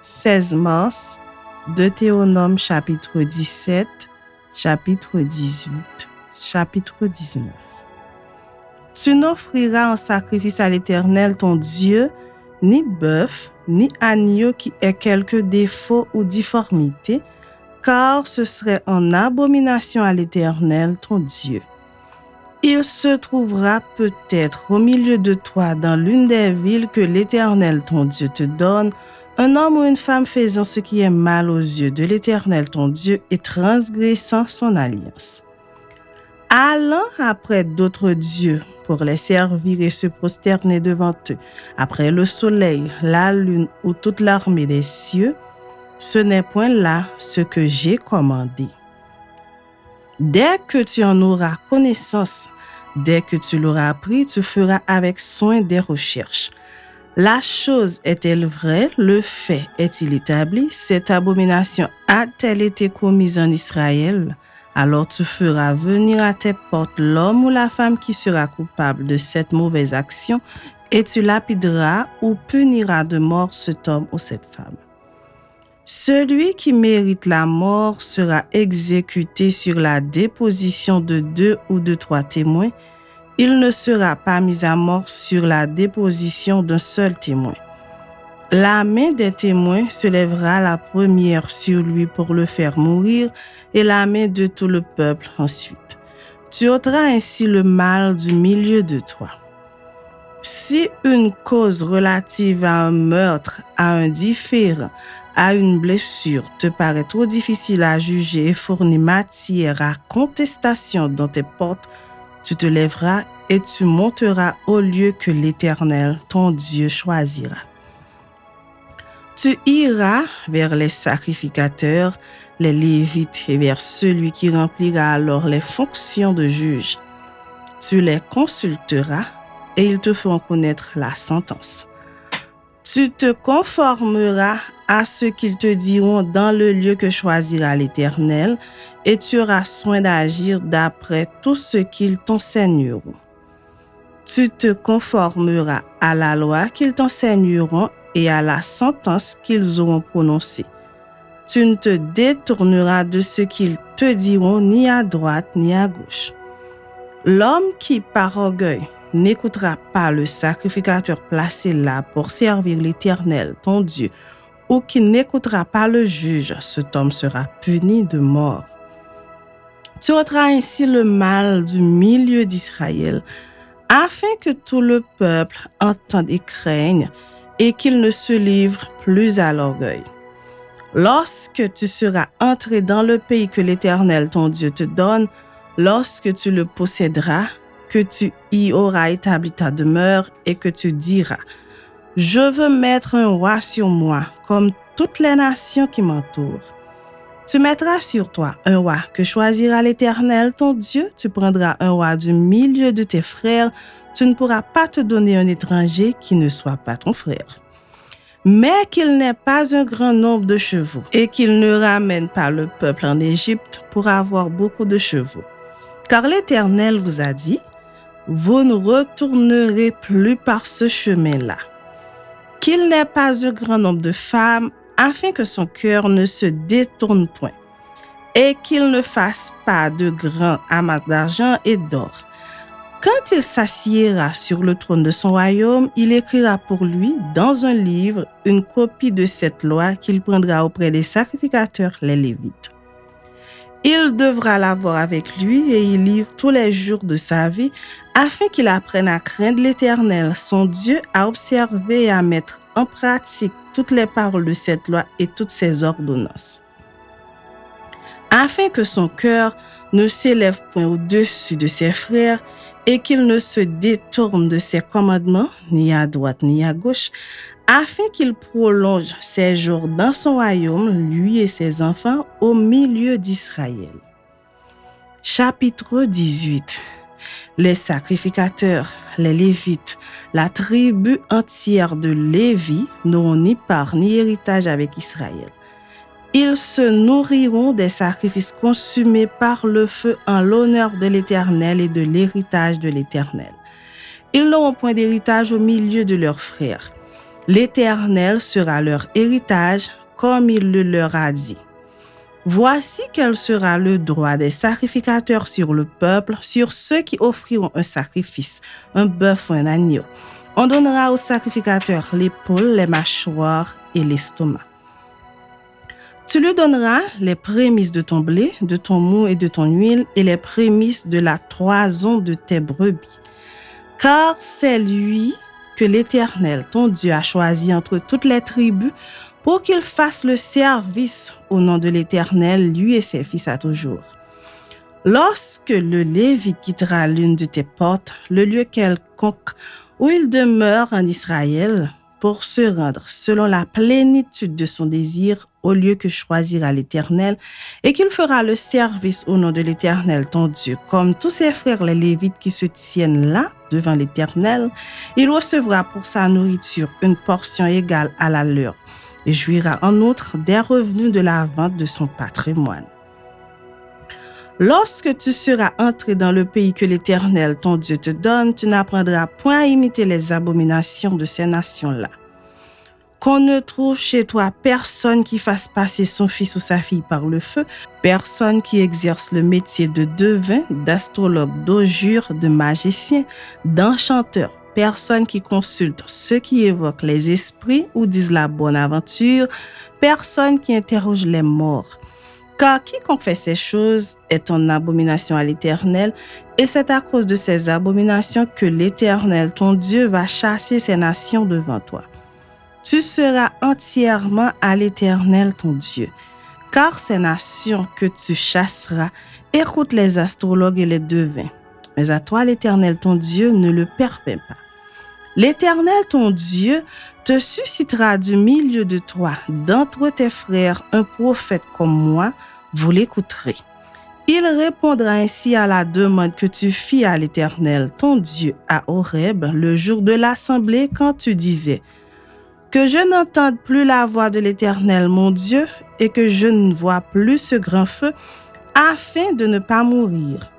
16 mars, Deutéronome chapitre 17, chapitre 18, chapitre 19. Tu n'offriras en sacrifice à l'Éternel ton Dieu ni bœuf, ni agneau qui ait quelque défaut ou difformité, car ce serait en abomination à l'Éternel ton Dieu. Il se trouvera peut-être au milieu de toi dans l'une des villes que l'Éternel ton Dieu te donne, un homme ou une femme faisant ce qui est mal aux yeux de l'Éternel ton Dieu et transgressant son alliance. Allant après d'autres dieux pour les servir et se prosterner devant eux, après le soleil, la lune ou toute l'armée des cieux, ce n'est point là ce que j'ai commandé. Dès que tu en auras connaissance, dès que tu l'auras appris, tu feras avec soin des recherches. La chose est-elle vraie? Le fait est-il établi? Cette abomination a-t-elle été commise en Israël? Alors tu feras venir à tes portes l'homme ou la femme qui sera coupable de cette mauvaise action et tu lapideras ou puniras de mort cet homme ou cette femme. Celui qui mérite la mort sera exécuté sur la déposition de 2 ou de 3 témoins. Il ne sera pas mis à mort sur la déposition d'un seul témoin. La main des témoins se lèvera la première sur lui pour le faire mourir et la main de tout le peuple ensuite. Tu ôteras ainsi le mal du milieu de toi. Si une cause relative à un meurtre, à un différend, à une blessure te paraît trop difficile à juger et fournit matière à contestation dans tes portes, tu te lèveras et tu monteras au lieu que l'Éternel, ton Dieu, choisira. Tu iras vers les sacrificateurs, les Lévites et vers celui qui remplira alors les fonctions de juge. Tu les consulteras et ils te feront connaître la sentence. Tu te conformeras à ce qu'ils te diront dans le lieu que choisira l'Éternel et tu auras soin d'agir d'après tout ce qu'ils t'enseigneront. Tu te conformeras à la loi qu'ils t'enseigneront et à la sentence qu'ils auront prononcée. Tu ne te détourneras de ce qu'ils te diront ni à droite ni à gauche. L'homme qui, par orgueil, n'écoutera pas le sacrificateur placé là pour servir l'Éternel, ton Dieu, ou qui n'écoutera pas le juge, cet homme sera puni de mort. Tu ôteras ainsi le mal du milieu d'Israël, afin que tout le peuple entende et craigne, et qu'il ne se livre plus à l'orgueil. Lorsque tu seras entré dans le pays que l'Éternel, ton Dieu, te donne, lorsque tu le posséderas, que tu y auras établi ta demeure et que tu diras « Je veux mettre un roi sur moi, comme toutes les nations qui m'entourent. » Tu mettras sur toi un roi que choisira l'Éternel, ton Dieu. Tu prendras un roi du milieu de tes frères. Tu ne pourras pas te donner un étranger qui ne soit pas ton frère. Mais qu'il n'ait pas un grand nombre de chevaux et qu'il ne ramène pas le peuple en Égypte pour avoir beaucoup de chevaux. Car l'Éternel vous a dit, vous ne retournerez plus par ce chemin-là. Qu'il n'ait pas un grand nombre de femmes, afin que son cœur ne se détourne point, et qu'il ne fasse pas de grands amas d'argent et d'or. Quand il s'assiera sur le trône de son royaume, il écrira pour lui, dans un livre, une copie de cette loi qu'il prendra auprès des sacrificateurs, les Lévites. Il devra l'avoir avec lui et y lire tous les jours de sa vie, afin qu'il apprenne à craindre l'Éternel, son Dieu, à observer et à mettre en pratique toutes les paroles de cette loi et toutes ses ordonnances. Afin que son cœur ne s'élève point au-dessus de ses frères et qu'il ne se détourne de ses commandements, ni à droite ni à gauche, afin qu'il prolonge ses jours dans son royaume, lui et ses enfants, au milieu d'Israël. Chapitre 18. Les sacrificateurs, les Lévites, la tribu entière de Lévi n'auront ni part ni héritage avec Israël. Ils se nourriront des sacrifices consumés par le feu en l'honneur de l'Éternel et de l'héritage de l'Éternel. Ils n'auront point d'héritage au milieu de leurs frères. L'Éternel sera leur héritage, comme il le leur a dit. Voici quel sera le droit des sacrificateurs sur le peuple, sur ceux qui offriront un sacrifice, un bœuf ou un agneau. On donnera aux sacrificateurs l'épaule, les mâchoires et l'estomac. Tu lui donneras les prémices de ton blé, de ton mou et de ton huile et les prémices de la toison de tes brebis. Car c'est lui que l'Éternel, ton Dieu, a choisi entre toutes les tribus pour qu'il fasse le service au nom de l'Éternel, lui et ses fils à toujours. Lorsque le Lévite quittera l'une de tes portes, le lieu quelconque où il demeure en Israël, pour se rendre selon la plénitude de son désir au lieu que choisira l'Éternel, et qu'il fera le service au nom de l'Éternel ton Dieu, comme tous ses frères les Lévites qui se tiennent là devant l'Éternel, il recevra pour sa nourriture une portion égale à la leur, et jouira en outre des revenus de la vente de son patrimoine. Lorsque tu seras entré dans le pays que l'Éternel, ton Dieu, te donne, tu n'apprendras point à imiter les abominations de ces nations-là. Qu'on ne trouve chez toi personne qui fasse passer son fils ou sa fille par le feu, personne qui exerce le métier de devin, d'astrologue, d'augure, de magicien, d'enchanteur, personne qui consulte ceux qui évoquent les esprits ou disent la bonne aventure, personne qui interroge les morts. Car quiconque fait ces choses est en abomination à l'Éternel, et c'est à cause de ces abominations que l'Éternel, ton Dieu, va chasser ces nations devant toi. Tu seras entièrement à l'Éternel, ton Dieu, car ces nations que tu chasseras écoutent les astrologues et les devins. Mais à toi, l'Éternel, ton Dieu, ne le permets pas. L'Éternel, ton Dieu, te suscitera du milieu de toi, d'entre tes frères, un prophète comme moi, vous l'écouterez. Il répondra ainsi à la demande que tu fis à l'Éternel, ton Dieu, à Horeb, le jour de l'assemblée, quand tu disais « Que je n'entende plus la voix de l'Éternel, mon Dieu, et que je ne vois plus ce grand feu, afin de ne pas mourir. »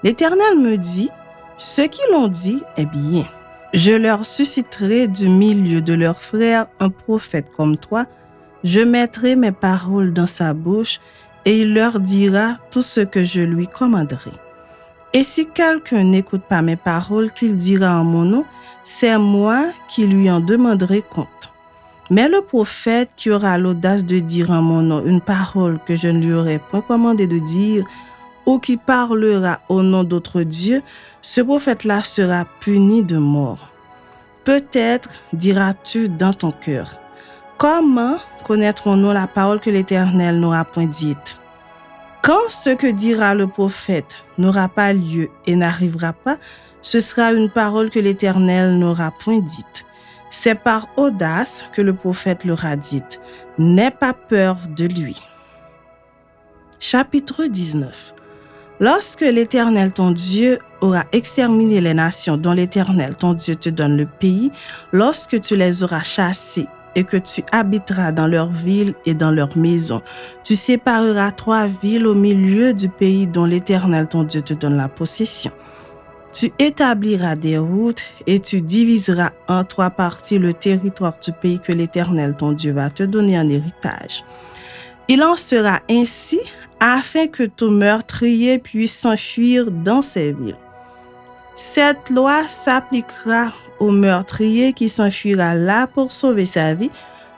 L'Éternel me dit « Ce qu'ils ont dit est bien. Je leur susciterai du milieu de leurs frères un prophète comme toi. Je mettrai mes paroles dans sa bouche et il leur dira tout ce que je lui commanderai. Et si quelqu'un n'écoute pas mes paroles qu'il dira en mon nom, c'est moi qui lui en demanderai compte. Mais le prophète qui aura l'audace de dire en mon nom une parole que je ne lui aurai point commandé de dire, ou qui parlera au nom d'autres dieux, ce prophète-là sera puni de mort. Peut-être diras-tu dans ton cœur, comment connaîtrons-nous la parole que l'Éternel n'aura point dite? Quand ce que dira le prophète n'aura pas lieu et n'arrivera pas, ce sera une parole que l'Éternel n'aura point dite. C'est par audace que le prophète l'aura dite. N'aie pas peur de lui. Chapitre 19. Lorsque l'Éternel, ton Dieu, aura exterminé les nations dont l'Éternel, ton Dieu, te donne le pays, lorsque tu les auras chassées et que tu habiteras dans leurs villes et dans leurs maisons, tu sépareras 3 villes au milieu du pays dont l'Éternel, ton Dieu, te donne la possession. Tu établiras des routes et tu diviseras en 3 parties le territoire du pays que l'Éternel, ton Dieu, va te donner en héritage. Il en sera ainsi afin que tout meurtrier puisse s'enfuir dans ces villes. Cette loi s'appliquera au meurtrier qui s'enfuira là pour sauver sa vie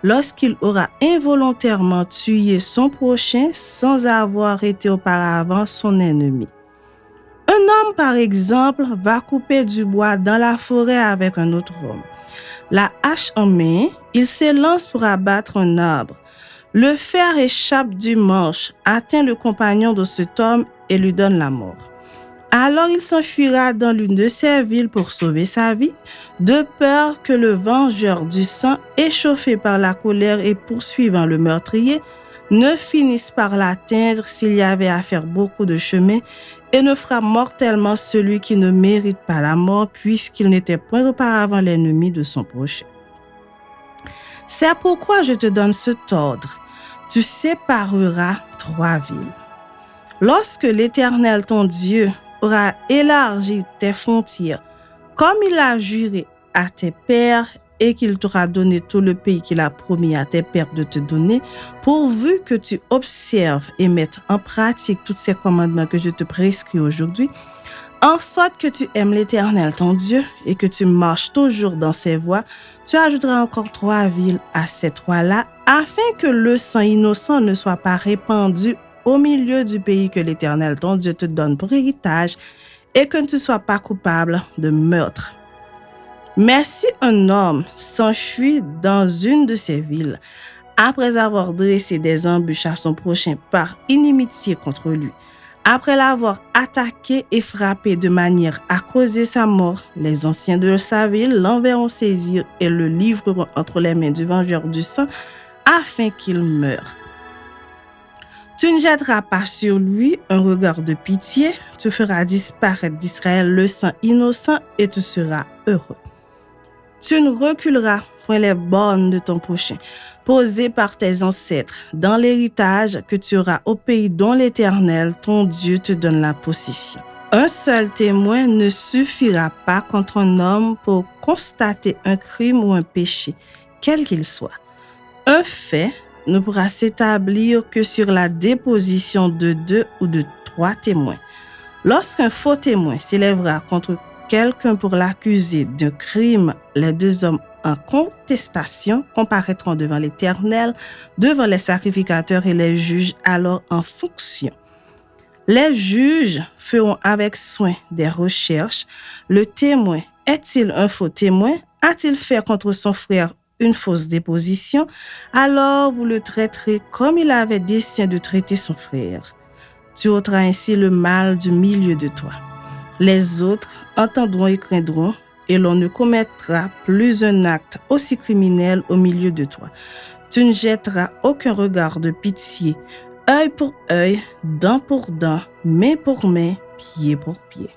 lorsqu'il aura involontairement tué son prochain sans avoir été auparavant son ennemi. Un homme, par exemple, va couper du bois dans la forêt avec un autre homme. La hache en main, il s'élance pour abattre un arbre. Le fer échappe du manche, atteint le compagnon de cet homme et lui donne la mort. Alors il s'enfuira dans l'une de ces villes pour sauver sa vie, de peur que le vengeur du sang, échauffé par la colère et poursuivant le meurtrier, ne finisse par l'atteindre s'il y avait à faire beaucoup de chemin et ne frappe mortellement celui qui ne mérite pas la mort puisqu'il n'était point auparavant l'ennemi de son prochain. C'est pourquoi je te donne cet ordre. Tu sépareras 3 villes. Lorsque l'Éternel, ton Dieu, aura élargi tes frontières, comme il a juré à tes pères, et qu'il t'aura donné tout le pays qu'il a promis à tes pères de te donner, pourvu que tu observes et mettes en pratique tous ces commandements que je te prescris aujourd'hui, en sorte que tu aimes l'Éternel ton Dieu et que tu marches toujours dans ses voies, tu ajouteras encore 3 villes à ces 3-là, afin que le sang innocent ne soit pas répandu au milieu du pays que l'Éternel ton Dieu te donne pour héritage et que tu ne sois pas coupable de meurtre. Mais si un homme s'enfuit dans une de ces villes, après avoir dressé des embûches à son prochain par inimitié contre lui, après l'avoir attaqué et frappé de manière à causer sa mort, les anciens de sa ville l'enverront saisir et le livreront entre les mains du vengeur du sang afin qu'il meure. Tu ne jetteras pas sur lui un regard de pitié, tu feras disparaître d'Israël le sang innocent et tu seras heureux. Tu ne reculeras point les bornes de ton prochain, posées par tes ancêtres, dans l'héritage que tu auras au pays dont l'Éternel, ton Dieu, te donne la possession. Un seul témoin ne suffira pas contre un homme pour constater un crime ou un péché, quel qu'il soit. Un fait ne pourra s'établir que sur la déposition de 2 ou de 3 témoins. Lorsqu'un faux témoin s'élèvera contre quelqu'un pour l'accuser d'un crime, les 2 hommes en contestation comparaîtront devant l'Éternel, devant les sacrificateurs et les juges alors en fonction. Les juges feront avec soin des recherches. Le témoin est-il un faux témoin? A-t-il fait contre son frère une fausse déposition? Alors vous le traiterez comme il avait dessein de traiter son frère. Tu ôteras ainsi le mal du milieu de toi. Les autres entendront et craindront, et l'on ne commettra plus un acte aussi criminel au milieu de toi. Tu ne jetteras aucun regard de pitié, œil pour œil, dent pour dent, main pour main, pied pour pied.